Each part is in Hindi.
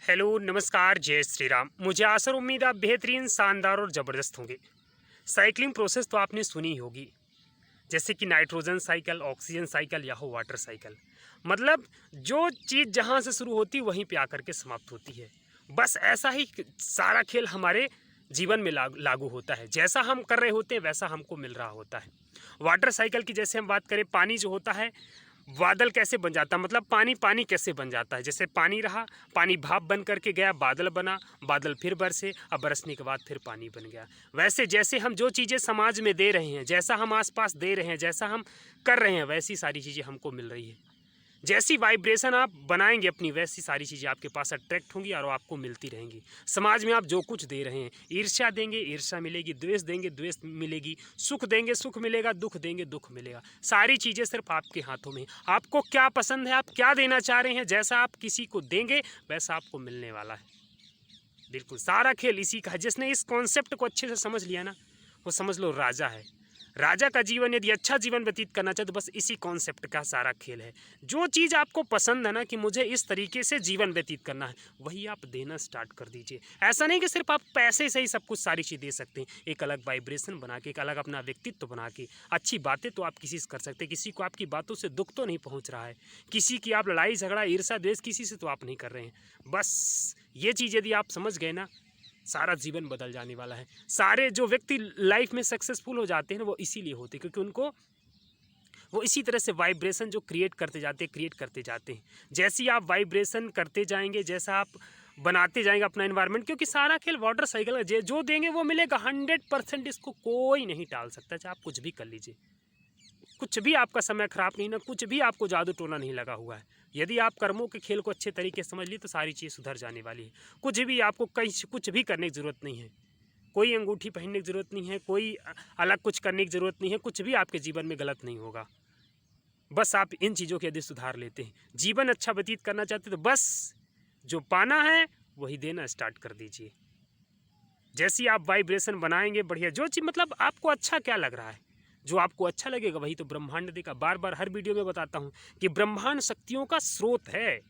हेलो, नमस्कार, जय श्री राम। मुझे आशा और उम्मीद आप बेहतरीन, शानदार और ज़बरदस्त होंगे। साइकिलिंग प्रोसेस तो आपने सुनी ही होगी, जैसे कि नाइट्रोजन साइकिल, ऑक्सीजन साइकिल या हो वाटर साइकिल। मतलब जो चीज़ जहाँ से शुरू होती है वहीं पे आकर के समाप्त होती है। बस ऐसा ही सारा खेल हमारे जीवन में लागू होता है। जैसा हम कर रहे होते हैं वैसा हमको मिल रहा होता है। वाटर साइकिल की जैसे हम बात करें, पानी जो होता है, बादल कैसे बन जाता है, मतलब पानी पानी कैसे बन जाता है। जैसे पानी रहा, पानी भाप बन करके गया, बादल बना, बादल फिर बरसे, अब बरसने के बाद फिर पानी बन गया। वैसे जैसे हम जो चीज़ें समाज में दे रहे हैं, जैसा हम आसपास दे रहे हैं, जैसा हम कर रहे हैं, वैसी सारी चीज़ें हमको मिल रही है। जैसी वाइब्रेशन आप बनाएंगे अपनी, वैसी सारी चीज़ें आपके पास अट्रैक्ट होंगी और आपको मिलती रहेंगी। समाज में आप जो कुछ दे रहे हैं, ईर्ष्या देंगे, ईर्ष्या मिलेगी, द्वेष देंगे, द्वेष मिलेगी, सुख देंगे, सुख मिलेगा, दुख देंगे, दुख मिलेगा। सारी चीज़ें सिर्फ आपके हाथों में। आपको क्या पसंद है, आप क्या देना चाह रहे हैं, जैसा आप किसी को देंगे वैसा आपको मिलने वाला है। बिल्कुल सारा खेल इसी का है। जिसने इस कॉन्सेप्ट को अच्छे से समझ लिया ना, वो समझ लो राजा है। राजा का जीवन यदि अच्छा जीवन व्यतीत करना चाहे तो बस इसी कॉन्सेप्ट का सारा खेल है। जो चीज़ आपको पसंद है ना, कि मुझे इस तरीके से जीवन व्यतीत करना है, वही आप देना स्टार्ट कर दीजिए। ऐसा नहीं कि सिर्फ आप पैसे से ही सब कुछ सारी चीज़ दे सकते हैं। एक अलग वाइब्रेशन बना के, एक अलग अपना व्यक्तित्व बना के, अच्छी बातें तो आप किसी से कर सकते हैं। किसी को आपकी बातों से दुख तो नहीं पहुंच रहा है, किसी की आप लड़ाई झगड़ा ईर्ष्या द्वेष किसी से तो आप नहीं कर रहे हैं। बस ये चीज़ यदि आप समझ गए ना, सारा जीवन बदल जाने वाला है। सारे जो व्यक्ति लाइफ में सक्सेसफुल हो जाते हैं ना, वो इसीलिए होते हैं क्योंकि उनको वो इसी तरह से वाइब्रेशन जो क्रिएट करते जाते हैं। जैसे ही आप वाइब्रेशन करते जाएंगे, जैसा आप बनाते जाएंगे अपना एनवायरनमेंट, क्योंकि सारा खेल वाटर साइकिल है। जो देंगे वो मिलेगा 100%। इसको कोई नहीं टाल सकता, चाहे आप कुछ भी कर लीजिए। कुछ भी आपका समय खराब नहीं ना, कुछ भी आपको जादू टोना नहीं लगा हुआ है। यदि आप कर्मों के खेल को अच्छे तरीके से समझ लिए तो सारी चीज़ सुधर जाने वाली है। कुछ भी आपको कहीं कुछ भी करने की ज़रूरत नहीं है। कोई अंगूठी पहनने की ज़रूरत नहीं है, कोई अलग कुछ करने की ज़रूरत नहीं है। कुछ भी आपके जीवन में गलत नहीं होगा। बस आप इन चीज़ों के यदि सुधार लेते हैं, जीवन अच्छा व्यतीत करना चाहते तो बस जो पाना है वही देना स्टार्ट कर दीजिए। जैसी आप वाइब्रेशन बनाएंगे बढ़िया, जो चीज़ मतलब आपको अच्छा क्या लग रहा है, जो आपको अच्छा लगेगा वही तो ब्रह्मांड देगा। बार बार हर वीडियो में बताता हूँ कि ब्रह्मांड शक्तियों का स्रोत है।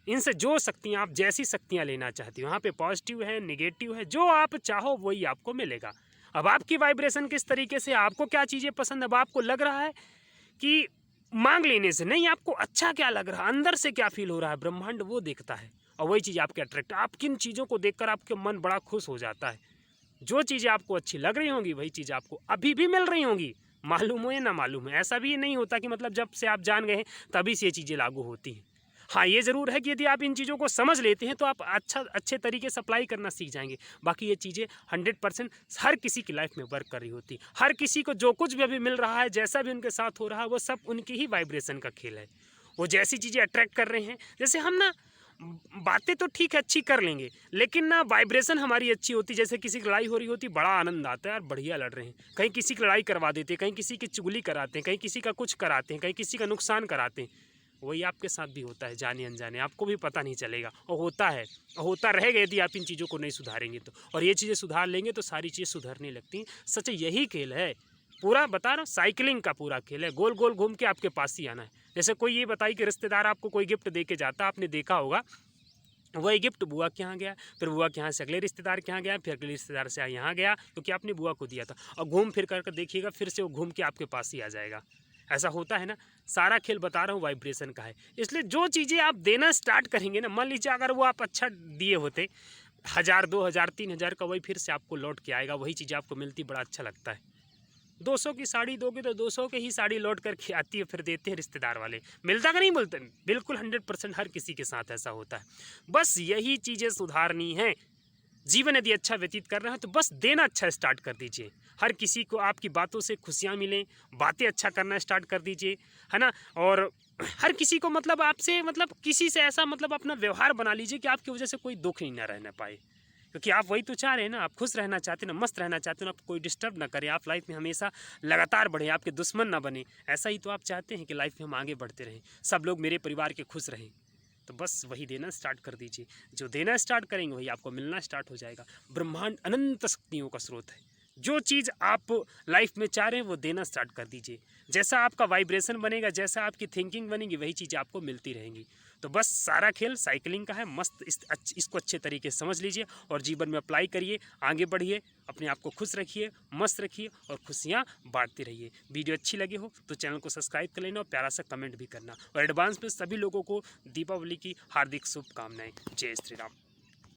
इनसे जो शक्तियाँ आप जैसी शक्तियाँ लेना चाहती हो, वहाँ पे पॉजिटिव है, नेगेटिव है, जो आप चाहो वही आपको मिलेगा। अब आपकी वाइब्रेशन किस तरीके से, आपको क्या चीज़ें पसंद, अब आपको लग रहा है कि मांग लेने से नहीं, आपको अच्छा क्या लग रहा है, अंदर से क्या फील हो रहा है, ब्रह्मांड वो देखता है और वही चीज़ आपके अट्रैक्ट। आप किन चीज़ों को देखकर आपके मन बड़ा खुश हो जाता है। जो चीज़ें आपको अच्छी लग रही होंगी वही चीज़ आपको अभी भी मिल रही होंगी, मालूम हो या ना मालूम है। ऐसा भी नहीं होता कि मतलब जब से आप जान गए हैं तभी से ये चीज़ें लागू होती हैं। हाँ, ये ज़रूर है कि यदि आप इन चीज़ों को समझ लेते हैं तो आप अच्छे तरीके से अप्लाई करना सीख जाएंगे। बाकी ये चीज़ें 100% हर किसी की लाइफ में वर्क कर रही होती। हर किसी को जो कुछ भी अभी मिल रहा है, जैसा भी उनके साथ हो रहा है, वो सब उनकी ही वाइब्रेशन का खेल है। वो जैसी चीज़ें अट्रैक्ट कर रहे हैं, जैसे हम ना बातें तो ठीक है अच्छी कर लेंगे, लेकिन ना वाइब्रेशन हमारी अच्छी होती। जैसे किसी की लड़ाई हो रही होती, बड़ा आनंद आता है यार, बढ़िया लड़ रहे हैं। कहीं किसी की लड़ाई करवा देते हैं, कहीं किसी की चुगली कराते हैं, कहीं किसी का कुछ कराते हैं, कहीं किसी का नुकसान कराते हैं। वही आपके साथ भी होता है, जाने अनजाने, आपको भी पता नहीं चलेगा और होता है और होता रहेगा यदि आप इन चीज़ों को नहीं सुधारेंगे तो। और ये चीज़ें सुधार लेंगे तो सारी चीज़ें सुधरने लगती हैं। सच यही खेल है, पूरा बता रहा हूँ, साइकिलिंग का पूरा खेल है। गोल गोल घूम के आपके पास ही आना है। जैसे कोई ये बताइए कि रिश्तेदार आपको कोई गिफ्ट दे के जाता, आपने देखा होगा, वही गिफ्ट बुआ के यहाँ गया, फिर बुआ के यहाँ से अगले रिश्तेदार के यहाँ गया, फिर अगले रिश्तेदार से यहाँ गया, क्योंकि आपने बुआ को दिया था। और घूम फिर कर देखिएगा, फिर से वो घूम के आपके पास ही आ जाएगा। ऐसा होता है ना। सारा खेल बता रहा हूँ वाइब्रेशन का है। इसलिए जो चीज़ें आप देना स्टार्ट करेंगे ना, मान लीजिए अगर वो आप अच्छा दिए होते, 1000 2000 3000 का, वही फिर से आपको लौट के आएगा। वही चीज़ आपको मिलती, बड़ा अच्छा लगता है। 200 की साड़ी दोगे तो 200 के ही साड़ी लौट करके आती है, फिर देते हैं रिश्तेदार वाले। मिलता का नहीं बोलते, बिल्कुल 100% हर किसी के साथ ऐसा होता है। बस यही चीज़ें सुधारनी है। जीवन यदि अच्छा व्यतीत कर रहे हैं तो बस देना अच्छा स्टार्ट कर दीजिए। हर किसी को आपकी बातों से खुशियाँ मिलें, बातें अच्छा करना स्टार्ट कर दीजिए, है ना। और हर किसी को मतलब आपसे, मतलब किसी से ऐसा मतलब अपना व्यवहार बना लीजिए कि आपकी वजह से कोई दुख ही ना रहना पाए। क्योंकि आप वही तो चाह रहे हैं ना, आप खुश रहना चाहते हैं ना, मस्त रहना चाहते हैं ना, आपको कोई डिस्टर्ब ना करे, आप लाइफ में हमेशा लगातार बढ़ें, आपके दुश्मन ना बने। ऐसा ही तो आप चाहते हैं कि लाइफ में हम आगे बढ़ते रहें, सब लोग मेरे परिवार के खुश रहें। तो बस वही देना स्टार्ट कर दीजिए। जो देना स्टार्ट करेंगे वही आपको मिलना स्टार्ट हो जाएगा। ब्रह्मांड अनंत शक्तियों का स्रोत है। जो चीज़ आप लाइफ में चाह रहे हैं वो देना स्टार्ट कर दीजिए। जैसा आपका वाइब्रेशन बनेगा, जैसा आपकी थिंकिंग बनेगी, वही चीज़ आपको मिलती रहेंगी। तो बस सारा खेल साइकिलिंग का है। मस्त इसको अच्छे तरीके से समझ लीजिए और जीवन में अप्लाई करिए, आगे बढ़िए, अपने आप को खुश रखिए, मस्त रखिए और खुशियाँ बांटते रहिए। वीडियो अच्छी लगी हो तो चैनल को सब्सक्राइब कर लेना और प्यारा सा कमेंट भी करना। और एडवांस में सभी लोगों को दीपावली की हार्दिक शुभकामनाएं। जय श्री राम।